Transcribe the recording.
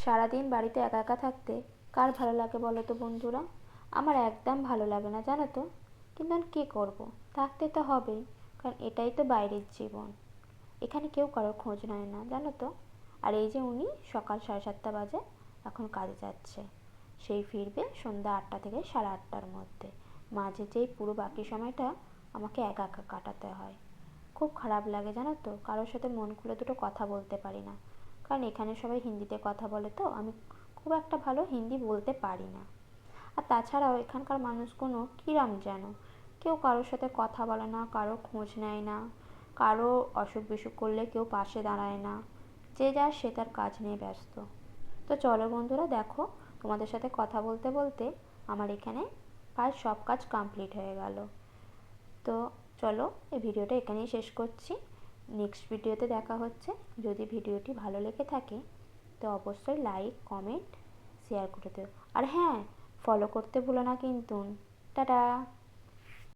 সারাদিন বাড়িতে একা একা থাকতে কার ভালো লাগে বলো তো বন্ধুরা? আমার একদম ভালো লাগে না, জানো তো। কিন্তু আমি কী করবো, থাকতে তো হবেই, কারণ এটাই তো বাইরের জীবন। এখানে কেউ কারোর খোঁজ নেয় না, জানো তো। আর এই যে উনি সকাল 7:30 বাজে এখন কাজে যাচ্ছে, সেই ফিরবে সন্ধ্যা 8টা থেকে 8:30টার মধ্যে। মাঝে যেই পুরো বাকি সময়টা আমাকে একা একা কাটাতে হয়। খুব খারাপ লাগে জানো তো, কারোর সাথে মন খুলে দুটো কথা বলতে পারি না। কারণ এখানে সবাই হিন্দিতে কথা বলে, তো আমি খুব একটা ভালো হিন্দি বলতে পারি না। আর তাছাড়াও এখানকার মানুষগুলো কিরম যেন, কেউ কারোর সাথে কথা বলে না, কারো খোঁজ নেয় না, কারো অসুখ বিসুখ করলে কেউ পাশে দাঁড়ায় না। যে যার সে তার কাজ নিয়ে ব্যস্ত। তো চলো বন্ধুরা, দেখো, তোমাদের সাথে কথা বলতে বলতে আমার এখানে প্রায় সব কাজ কমপ্লিট হয়ে গেল। তো চলো, এই ভিডিওটা এখানেই শেষ করছি। নেক্সট ভিডিওতে দেখা হচ্ছে। যদি ভিডিওটি ভালো লেগে থাকে তো অবশ্যই লাইক, কমেন্ট, শেয়ার করে দিও। আর হ্যাঁ, ফলো করতে ভুলো না কিন্তু। টাটা।